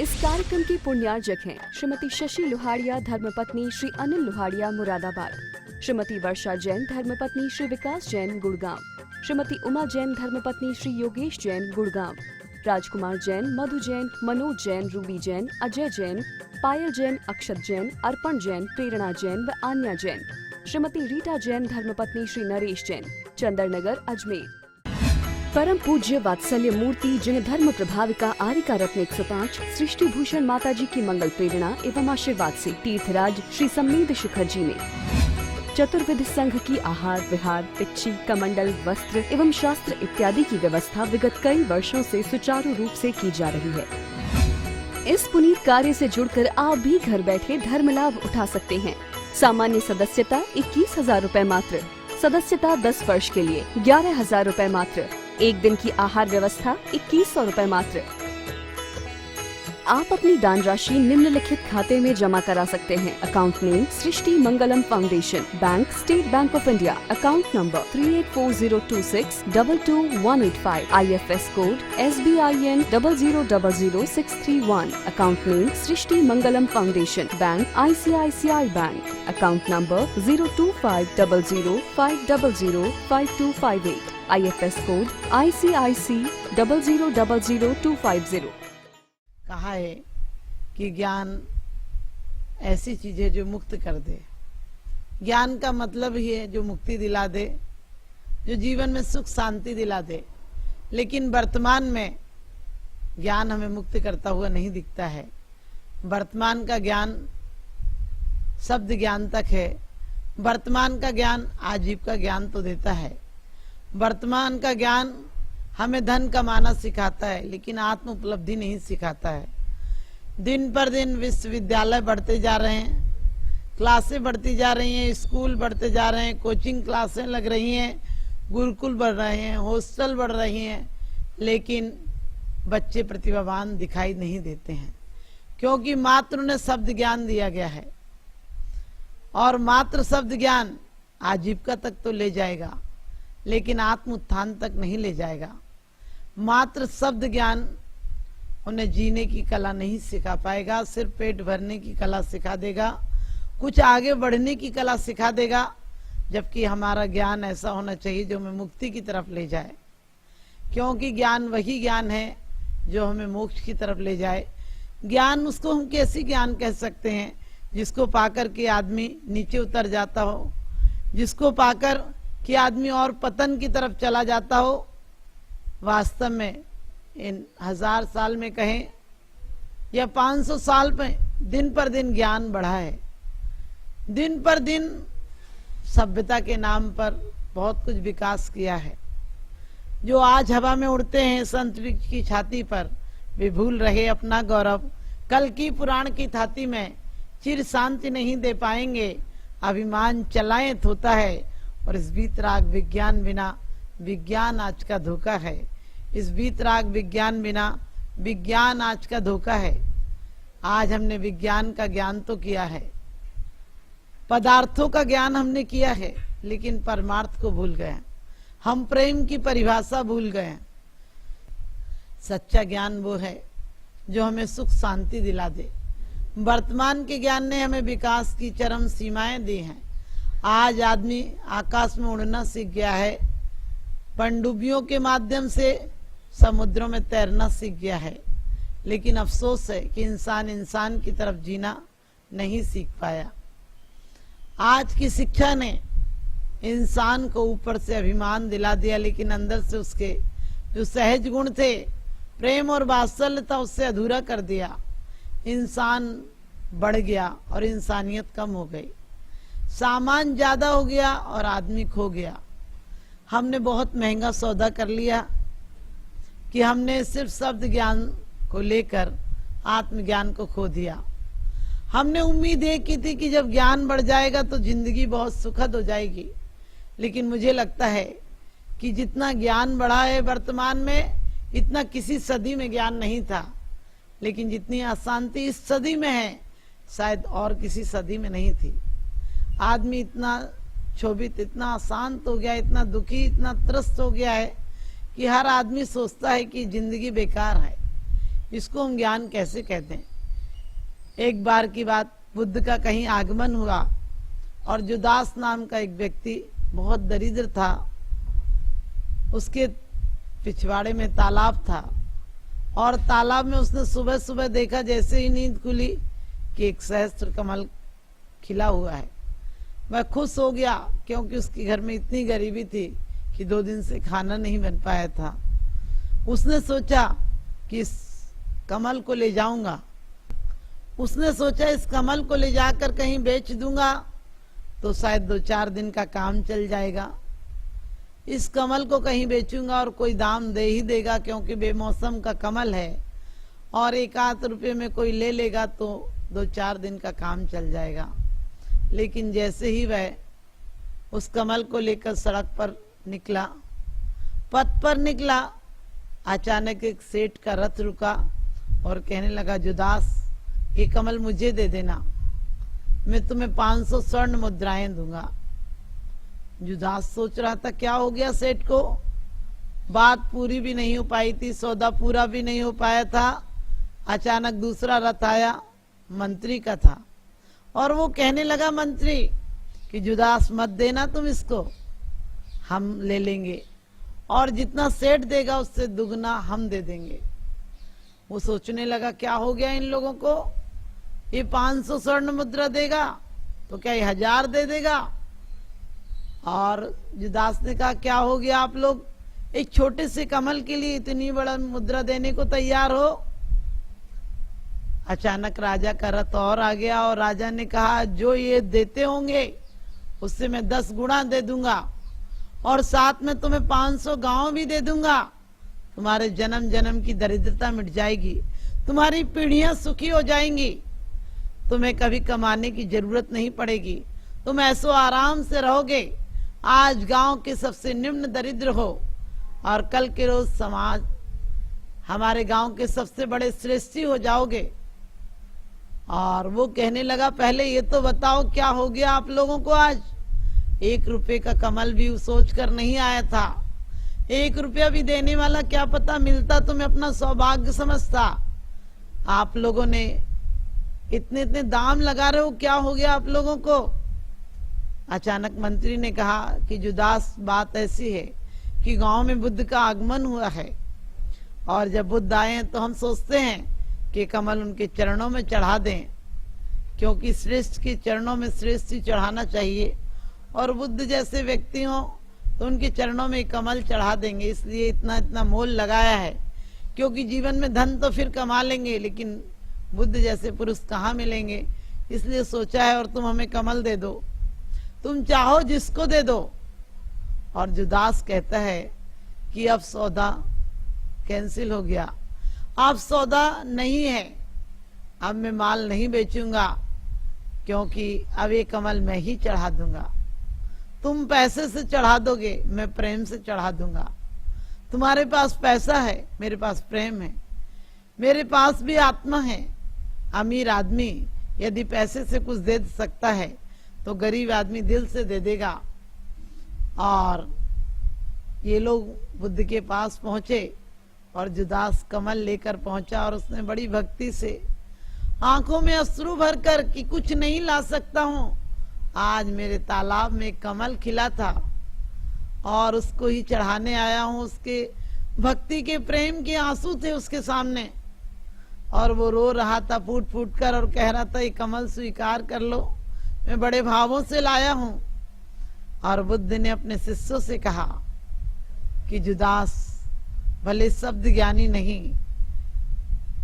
इस कार्यक्रम के पुण्यार्जक हैं श्रीमती शशि लोहाड़िया धर्मपत्नी श्री अनिल लोहाड़िया मुरादाबाद, श्रीमती वर्षा जैन धर्मपत्नी श्री विकास जैन गुड़गांव, श्रीमती उमा जैन धर्मपत्नी श्री योगेश जैन गुड़गांव, राजकुमार जैन, मधु जैन, मनोज जैन, रूबी जैन, अजय जैन, पायल जैन, अक्षत जैन, अर्पण जैन, प्रेरणा जैन व आन्या जैन, श्रीमती रीटा जैन धर्मपत्नी श्री नरेश जैन, चंदरनगर अजमेर। परम पूज्य वात्सल्य मूर्ति जिन्हें धर्म प्रभाविका आरिका रत्न 105 सृष्टि भूषण माता जी की मंगल प्रेरणा एवं आशीर्वाद से तीर्थराज श्री सम्मेद शिखर जी में चतुर्विध संघ की आहार विहार, पिच्छी, कमंडल, वस्त्र एवं शास्त्र इत्यादि की व्यवस्था विगत कई वर्षों से सुचारू रूप से की जा रही है। इस पुनीत कार्य से जुड़कर आप भी घर बैठे धर्म लाभ उठा सकते हैं। सामान्य सदस्यता 21,000 रूपए मात्र, सदस्यता 10 वर्ष के लिए 11,000 रूपए मात्र, एक दिन की आहार व्यवस्था 2100 रूपए मात्र। आप अपनी दान राशि निम्नलिखित खाते में जमा करा सकते हैं। Account name Srishti Mangalam foundation, bank state bank of India, account number 384026222185, IFS code SBIN 0000631, account name Srishti Mangalam foundation, bank ICICI bank, account number 02500500528, IFS code ICIC 0000250। कहा है कि ज्ञान ऐसी चीज है जो मुक्त कर दे। ज्ञान का मतलब ही है जो मुक्ति दिला दे, जो जीवन में सुख शांति दिला दे। लेकिन वर्तमान में ज्ञान हमें मुक्त करता हुआ नहीं दिखता है। वर्तमान का ज्ञान शब्द ज्ञान तक है। वर्तमान का ज्ञान आजीविका ज्ञान तो देता है। वर्तमान का ज्ञान हमें धन कमाना सिखाता है, लेकिन आत्म उपलब्धि नहीं सिखाता है। दिन पर दिन विश्वविद्यालय बढ़ते जा रहे हैं, क्लासें बढ़ती जा रही हैं, स्कूल बढ़ते जा रहे हैं, कोचिंग क्लासें लग रही हैं, गुरुकुल बढ़ रहे हैं, हॉस्टल बढ़ रही हैं, लेकिन बच्चे प्रतिभावान दिखाई नहीं देते हैं, क्योंकि मात्र उन्हें शब्द ज्ञान दिया गया है। और मात्र शब्द ज्ञान आजीविका तक तो ले जाएगा, लेकिन आत्म उत्थान तक नहीं ले जाएगा। मात्र शब्द ज्ञान उन्हें जीने की कला नहीं सिखा पाएगा, सिर्फ पेट भरने की कला सिखा देगा, कुछ आगे बढ़ने की कला सिखा देगा। जबकि हमारा ज्ञान ऐसा होना चाहिए जो हमें मुक्ति की तरफ ले जाए, क्योंकि ज्ञान वही ज्ञान है जो हमें मोक्ष की तरफ ले जाए। ज्ञान उसको हम कैसी ज्ञान कह सकते हैं जिसको पाकर के आदमी नीचे उतर जाता हो, जिसको पाकर कि आदमी और पतन की तरफ चला जाता हो। वास्तव में इन 1000 साल में कहें या 500 साल में दिन पर दिन ज्ञान बढ़ा है। दिन पर दिन सभ्यता के नाम पर बहुत कुछ विकास किया है। जो आज हवा में उड़ते हैं संत वृक्ष की छाती पर, वे भूल रहे अपना गौरव। कल की पुराण की थाती में चिर शांति नहीं दे पाएंगे, अभिमान चलाएं होता है। और इस बीतराग विज्ञान बिना विज्ञान आज का धोखा है। इस बीतराग विज्ञान बिना विज्ञान आज का धोखा है। आज हमने विज्ञान का ज्ञान तो किया है, पदार्थों का ज्ञान हमने किया है, लेकिन परमार्थ को भूल गए। हम प्रेम की परिभाषा भूल गए। सच्चा ज्ञान वो है जो हमें सुख शांति दिला दे। वर्तमान के ज्ञान ने हमें विकास की चरम सीमाएं दी हैं। आज आदमी आकाश में उड़ना सीख गया है, पनडुब्बियों के माध्यम से समुद्रों में तैरना सीख गया है, लेकिन अफसोस है कि इंसान इंसान की तरफ जीना नहीं सीख पाया। आज की शिक्षा ने इंसान को ऊपर से अभिमान दिला दिया, लेकिन अंदर से उसके जो सहज गुण थे, प्रेम और वात्सल्य था, उससे अधूरा कर दिया। इंसान बढ़ गया और इंसानियत कम हो गई। सामान ज्यादा हो गया और आदमी खो गया। हमने बहुत महंगा सौदा कर लिया कि हमने सिर्फ शब्द ज्ञान को लेकर आत्मज्ञान को खो दिया। हमने उम्मीद ये की थी कि जब ज्ञान बढ़ जाएगा तो जिंदगी बहुत सुखद हो जाएगी, लेकिन मुझे लगता है कि जितना ज्ञान बढ़ा है वर्तमान में, इतना किसी सदी में ज्ञान नहीं था। लेकिन जितनी अशांति इस सदी में है, शायद और किसी सदी में नहीं थी। आदमी इतना क्षोभित, इतना अशांत हो गया, इतना दुखी, इतना त्रस्त हो गया है कि हर आदमी सोचता है कि जिंदगी बेकार है, इसको हम ज्ञान कैसे कहते हैं? एक बार की बात, बुद्ध का कहीं आगमन हुआ और जुदास नाम का एक व्यक्ति बहुत दरिद्र था। उसके पिछवाड़े में तालाब था और तालाब में उसने सुबह सुबह देखा, जैसे ही नींद खुली, कि एक सहस्त्र कमल खिला हुआ है। वह खुश हो गया, क्योंकि उसके घर में इतनी गरीबी थी कि 2 दिन से खाना नहीं बन पाया था। उसने सोचा कि इस कमल को ले जाऊंगा। उसने सोचा इस कमल को ले जाकर कहीं बेच दूंगा तो शायद 2-4 दिन का काम चल जाएगा। इस कमल को कहीं बेचूंगा और कोई दाम दे ही देगा, क्योंकि बेमौसम का कमल है, और 1-8 रुपये में कोई ले लेगा तो 2-4 दिन का काम चल जाएगा। लेकिन जैसे ही वह उस कमल को लेकर सड़क पर निकला, पथ पर निकला, अचानक एक सेठ का रथ रुका और कहने लगा, जुदास, ये कमल मुझे दे देना, मैं तुम्हें 500 स्वर्ण मुद्राएं दूंगा। जुदास सोच रहा था क्या हो गया सेठ को, बात पूरी भी नहीं हो पाई थी, सौदा पूरा भी नहीं हो पाया था। अचानक दूसरा रथ आया, मंत्री का था, और वो कहने लगा मंत्री कि जुदास मत देना तुम इसको, हम ले लेंगे, और जितना सेठ देगा उससे दुगना हम दे देंगे। वो सोचने लगा क्या हो गया इन लोगों को, ये 500 स्वर्ण मुद्रा देगा तो क्या ये 1000 दे देगा? और जुदास ने कहा क्या हो गया, आप लोग एक छोटे से कमल के लिए इतनी बड़ा मुद्रा देने को तैयार हो? अचानक राजा का रथ और आ गया और राजा ने कहा, जो ये देते होंगे उससे मैं 10 गुना दे दूंगा, और साथ में तुम्हें 500 गांव भी दे दूंगा। तुम्हारे जन्म जन्म की दरिद्रता मिट जाएगी, तुम्हारी पीढ़ियां सुखी हो जाएंगी, तुम्हें कभी कमाने की जरूरत नहीं पड़ेगी, तुम ऐसो आराम से रहोगे। आज गांव के सबसे निम्न दरिद्र हो और कल के रोज समाज हमारे गांव के सबसे बड़े श्रेष्ठी हो जाओगे। और वो कहने लगा, पहले ये तो बताओ क्या हो गया आप लोगों को आज? 1 रुपए का कमल भी सोच कर नहीं आया था, 1 रुपया भी देने वाला क्या पता मिलता तो मैं अपना सौभाग्य समझता। आप लोगों ने इतने इतने दाम लगा रहे हो, क्या हो गया आप लोगों को? अचानक मंत्री ने कहा कि जुदास, बात ऐसी है कि गांव में बुद्ध का आगमन हुआ है, और जब बुद्ध आए तो हम सोचते हैं कि कमल उनके चरणों में चढ़ा दें, क्योंकि श्रेष्ठ के चरणों में श्रेष्ठ ही चढ़ाना चाहिए, और बुद्ध जैसे व्यक्ति हों तो उनके चरणों में कमल चढ़ा देंगे। इसलिए इतना इतना मोल लगाया है, क्योंकि जीवन में धन तो फिर कमा लेंगे, लेकिन बुद्ध जैसे पुरुष कहाँ मिलेंगे, इसलिए सोचा है, और तुम हमें कमल दे दो, तुम चाहो जिसको दे दो। और जुदास कहता है कि अब सौदा कैंसिल हो गया, अब सौदा नहीं है, अब मैं माल नहीं बेचूंगा, क्योंकि अब ये कमल मैं ही चढ़ा दूंगा। तुम पैसे से चढ़ा दोगे, मैं प्रेम से चढ़ा दूंगा। तुम्हारे पास पैसा है, मेरे पास प्रेम है, मेरे पास भी आत्मा है। अमीर आदमी यदि पैसे से कुछ दे सकता है तो गरीब आदमी दिल से दे देगा। और ये लोग बुद्ध के पास पहुंचे और जुदास कमल लेकर पहुंचा, और उसने बड़ी भक्ति से आंखों में अश्रु भरकर कि कुछ नहीं ला सकता हूं, आज मेरे तालाब में कमल खिला था और उसको ही चढ़ाने आया हूं। उसके भक्ति के प्रेम के आंसू थे उसके सामने, और वो रो रहा था फूट फूट कर, और कह रहा था ये कमल स्वीकार कर लो, मैं बड़े भावों से लाया हूं। और बुद्ध ने अपने शिष्यों से कहा कि जुदास भले शब्द ज्ञानी नहीं,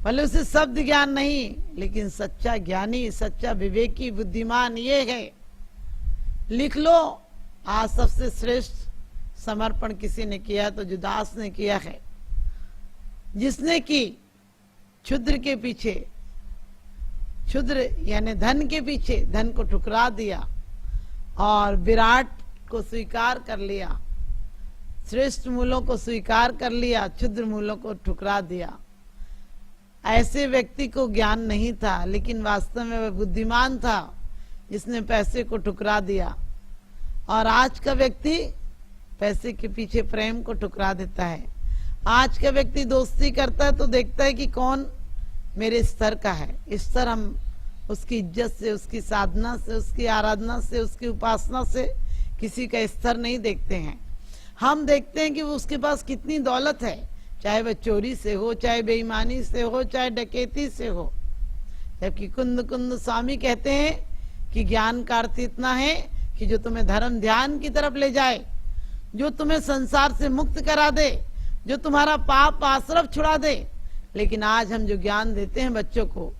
भले उसे शब्द ज्ञान नहीं, लेकिन सच्चा ज्ञानी, सच्चा विवेकी, बुद्धिमान ये है। लिख लो, आज सबसे श्रेष्ठ समर्पण किसी ने किया तो जुदास ने किया है, जिसने की क्षुद्र के पीछे, क्षुद्र यानी धन के पीछे धन को ठुकरा दिया और विराट को स्वीकार कर लिया, श्रेष्ठ मूलों को स्वीकार कर लिया, क्षुद्र मूलों को ठुकरा दिया। ऐसे व्यक्ति को ज्ञान नहीं था, लेकिन वास्तव में वह बुद्धिमान था जिसने पैसे को ठुकरा दिया। और आज का व्यक्ति पैसे के पीछे प्रेम को ठुकरा देता है। आज का व्यक्ति दोस्ती करता है तो देखता है कि कौन मेरे स्तर का है। इस स्तर हम उसकी इज्जत से, उसकी साधना से, उसकी आराधना से, उसकी उपासना से किसी का स्तर नहीं देखते हैं। हम देखते हैं कि वो उसके पास कितनी दौलत है, चाहे वह चोरी से हो, चाहे बेईमानी से हो, चाहे डकैती से हो। जबकि कुंद कुंद स्वामी कहते हैं कि ज्ञान का अर्थ इतना है कि जो तुम्हें धर्म ध्यान की तरफ ले जाए, जो तुम्हें संसार से मुक्त करा दे, जो तुम्हारा पाप आश्रव छुड़ा दे। लेकिन आज हम जो ज्ञान देते हैं बच्चों को,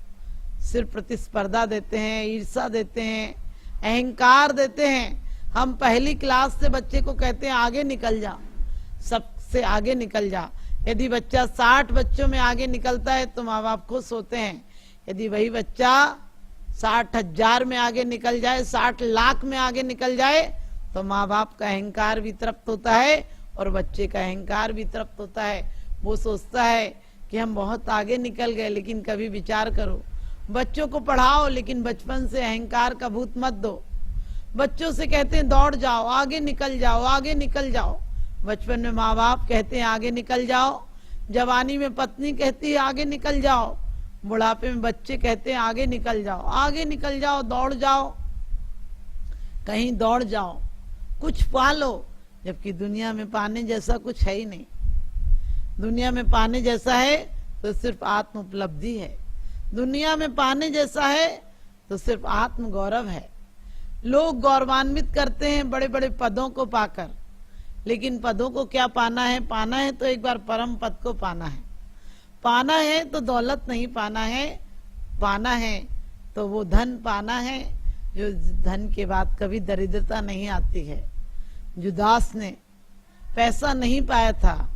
सिर्फ प्रतिस्पर्धा देते हैं, ईर्षा देते हैं, अहंकार देते हैं। हम पहली क्लास से बच्चे को कहते हैं आगे निकल जा, सबसे आगे निकल जा। यदि बच्चा 60 बच्चों में आगे निकलता है तो माँ बाप खुश होते हैं। यदि वही बच्चा 60,000 में आगे निकल जाए, 60 लाख में आगे निकल जाए, तो माँ बाप का अहंकार भी तृप्त होता है और बच्चे का अहंकार भी तृप्त होता है। वो सोचता है कि हम बहुत आगे निकल गए। लेकिन कभी विचार करो, बच्चों को पढ़ाओ लेकिन बचपन से अहंकार का भूत मत दो। बच्चों से कहते हैं दौड़ जाओ, आगे निकल जाओ, आगे निकल जाओ। बचपन में माँ बाप कहते हैं आगे निकल जाओ, जवानी में पत्नी कहती है आगे निकल जाओ, बुढ़ापे में बच्चे कहते हैं आगे निकल जाओ, आगे निकल जाओ, दौड़ जाओ, कहीं दौड़ जाओ, कुछ पा लो। जबकि दुनिया में पाने जैसा कुछ है ही नहीं। दुनिया में पाने जैसा है तो सिर्फ आत्म उपलब्धि है। दुनिया में पाने जैसा है तो सिर्फ आत्म गौरव है। लोग गौरवान्वित करते हैं बड़े बड़े पदों को पाकर, लेकिन पदों को क्या पाना है? पाना है तो एक बार परम पद को पाना है। पाना है तो दौलत नहीं पाना है, पाना है तो वो धन पाना है जो धन के बाद कभी दरिद्रता नहीं आती है। जुदास ने पैसा नहीं पाया था,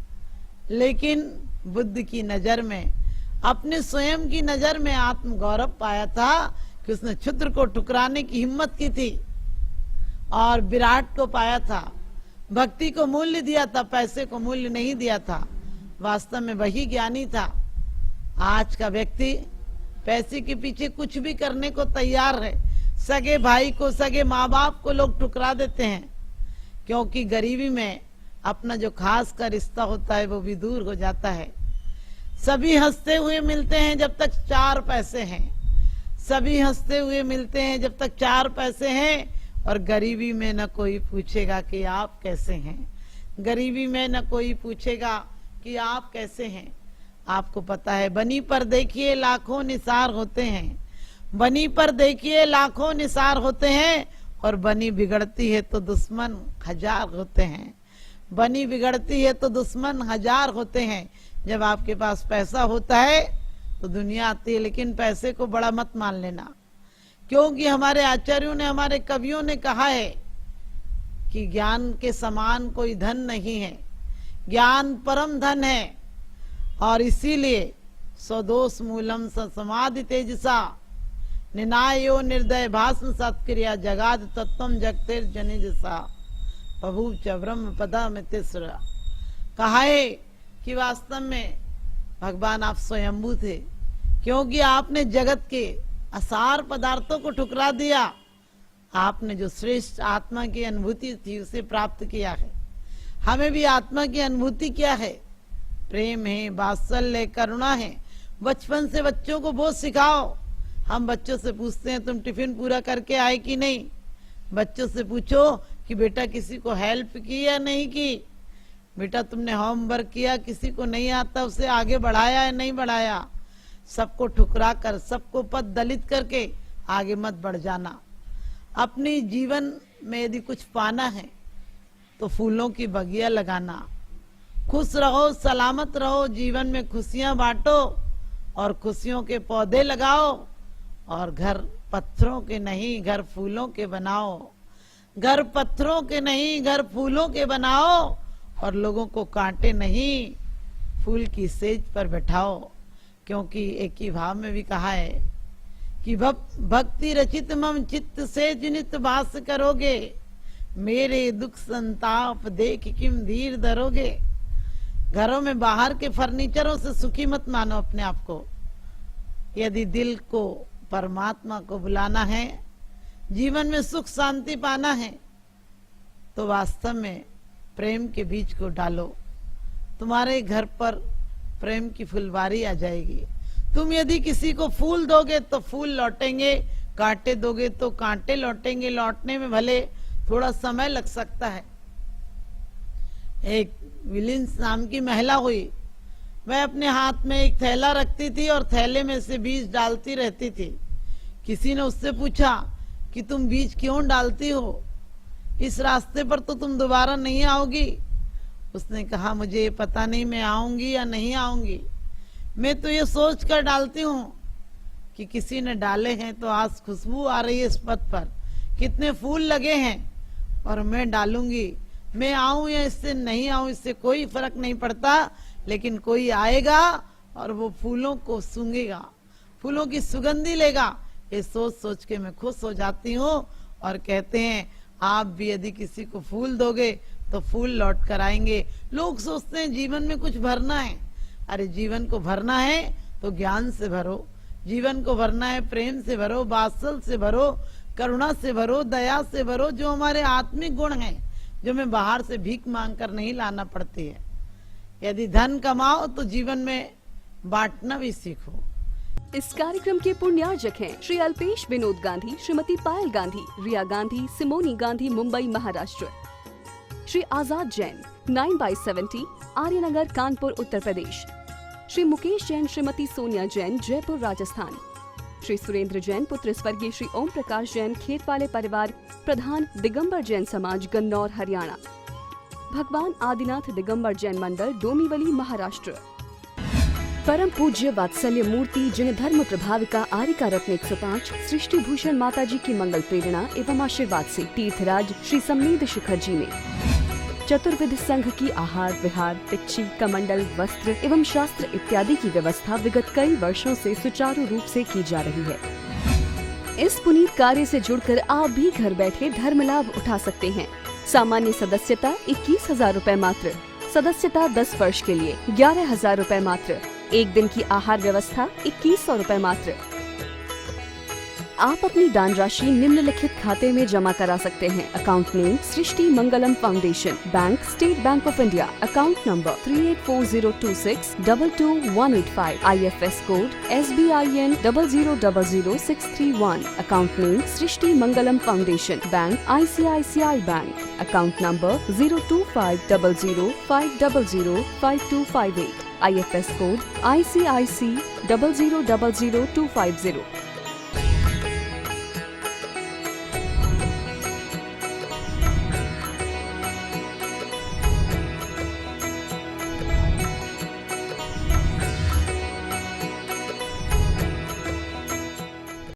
लेकिन बुद्ध की नजर में, अपने स्वयं की नजर में आत्म गौरव पाया था कि उसने क्षुद्र को ठुकराने की हिम्मत की थी और विराट को पाया था। भक्ति को मूल्य दिया था, पैसे को मूल्य नहीं दिया था। वास्तव में वही ज्ञानी था। आज का व्यक्ति पैसे के पीछे कुछ भी करने को तैयार है। सगे भाई को, सगे माँ बाप को लोग ठुकरा देते हैं, क्योंकि गरीबी में अपना जो खास का रिश्ता होता है वो भी दूर हो जाता है। सभी हंसते हुए मिलते हैं जब तक 4 पैसे हैं, सभी हंसते हुए मिलते हैं जब तक 4 पैसे हैं। और गरीबी में न कोई पूछेगा कि आप कैसे हैं, गरीबी में न कोई पूछेगा कि आप कैसे हैं। आपको पता है, बनी पर देखिए लाखों निसार होते हैं, बनी पर देखिए लाखों निसार होते हैं, और बनी बिगड़ती है तो दुश्मन 1000 होते हैं। बनी बिगड़ती है तो दुश्मन 1000 होते हैं। जब आपके पास पैसा होता है तो दुनिया आती है, लेकिन पैसे को बड़ा मत मान लेना, क्योंकि हमारे आचार्यों ने, हमारे कवियों ने कहा है कि ज्ञान के समान कोई धन नहीं है, ज्ञान परम धन है। और इसीलिए स्वदोष मूलम समाधि तेजसा निनायो निर्दय भास्म सत्क्रिया जगाद तत्वम जगतेर जनिजसा बभूव च ब्रह्म पदा में तिसरा। कहा है कि वास्तव में भगवान आप स्वयंभू थे, क्योंकि आपने जगत के असार पदार्थों को ठुकरा दिया। आपने जो श्रेष्ठ आत्मा की अनुभूति थी उसे प्राप्त किया है। हमें भी आत्मा की अनुभूति क्या है? प्रेम है, वात्सल्य, करुणा है। बचपन से बच्चों को वो सिखाओ। हम बच्चों से पूछते हैं तुम टिफिन पूरा करके आए कि नहीं। बच्चों से पूछो कि बेटा किसी को हेल्प की या नहीं की, बेटा तुमने होमवर्क किया, किसी को नहीं आता उसे आगे बढ़ाया या नहीं बढ़ाया। सबको ठुकरा कर, सबको पद दलित करके आगे मत बढ़ जाना। अपनी जीवन में यदि कुछ पाना है तो फूलों की बगिया लगाना। खुश रहो, सलामत रहो, जीवन में खुशियां बांटो और खुशियों के पौधे लगाओ। और घर पत्थरों के नहीं, घर फूलों के बनाओ। घर पत्थरों के नहीं, घर फूलों के बनाओ। और लोगों को कांटे नहीं, फूल की सेज पर बैठाओ। क्योंकि एक ही भाव में भी कहा है कि भक्ति रचित मम चित्त से जिनित वास करोगे, मेरे दुख संताप देख किम धीर धरोगे। घरों में बाहर के फर्नीचरों से सुखी मत मानो अपने आप को। यदि दिल को, परमात्मा को बुलाना है, जीवन में सुख शांति पाना है, तो वास्तव में प्रेम के बीज को डालो। तुम्हारे घर पर प्रेम की फुलवारी आ जाएगी। तुम यदि किसी को फूल दोगे तो फूल लौटेंगे, कांटे दोगे तो कांटे लौटेंगे। लौटने में भले थोड़ा समय लग सकता है। एक विलिंस नाम की महिला हुई, वह अपने हाथ में एक थैला रखती थी और थैले में से बीज डालती रहती थी। किसी ने उससे पूछा कि तुम बीज क्यों डालती हो, इस रास्ते पर तो तुम दोबारा नहीं आओगी। उसने कहा, मुझे पता नहीं मैं आऊंगी या नहीं आऊंगी, मैं तो ये सोच कर डालती हूँ कि किसी ने डाले हैं तो आज खुशबू आ रही है इस पथ पर, कितने फूल लगे हैं और मैं डालूंगी। मैं आऊं या इससे नहीं आऊं इससे कोई फर्क नहीं पड़ता, लेकिन कोई आएगा और वो फूलों को सूंघेगा, फूलों की सुगंधी लेगा। ये सोच सोच के मैं खुश हो जाती हूँ। और कहते हैं आप भी यदि किसी को फूल दोगे तो फूल लौट कर आएंगे। लोग सोचते हैं जीवन में कुछ भरना है। अरे जीवन को भरना है तो ज्ञान से भरो, जीवन को भरना है प्रेम से भरो, वात्सल से भरो, करुणा से भरो, दया से भरो, जो हमारे आत्मिक गुण हैं, जो हमें बाहर से भीख मांग कर नहीं लाना पड़ती है। यदि धन कमाओ तो जीवन में बांटना भी सीखो। इस कार्यक्रम के पुण्यार्जक हैं श्री अल्पेश विनोद गांधी, श्रीमती पायल गांधी, रिया गांधी, सिमोनी गांधी, मुंबई महाराष्ट्र। श्री आजाद जैन 9/70 आर्यनगर, कानपुर, उत्तर प्रदेश। श्री मुकेश जैन, श्रीमती सोनिया जैन, जयपुर, राजस्थान। श्री सुरेंद्र जैन पुत्र स्वर्गीय श्री ओम प्रकाश जैन, खेत वाले परिवार, प्रधान दिगंबर जैन समाज, गन्नौर, हरियाणा। भगवान आदिनाथ दिगंबर जैन मंडल, डोंबिवली, महाराष्ट्र। परम पूज्य वात्सल्य मूर्ति जिन्हें धर्म प्रभाविका आरिका रत्न 105 सृष्टि भूषण माता जी की मंगल प्रेरणा एवं आशीर्वाद से तीर्थराज श्री समनीध शिखर जी में चतुर्विध संघ की आहार विहार, पिच्छी, कमंडल, वस्त्र एवं शास्त्र इत्यादि की व्यवस्था विगत कई वर्षों से सुचारू रूप से की जा रही है। इस पुनीत कार्य से जुड़कर आप भी घर बैठे धर्म लाभ उठा सकते हैं। सामान्य सदस्यता 21,000 रूपए मात्र, सदस्यता 10 वर्ष के लिए 11,000 रूपए मात्र, एक दिन की आहार व्यवस्था 2100 रूपए मात्र। आप अपनी दान राशि निम्नलिखित खाते में जमा करा सकते हैं। Account name Srishti Mangalam foundation, bank state bank of India, account number 384026222185, IFS code SBIN 0000631, account name Srishti Mangalam foundation, bank ICICI bank, account number 02500500528, IFS code ICIC 0000250।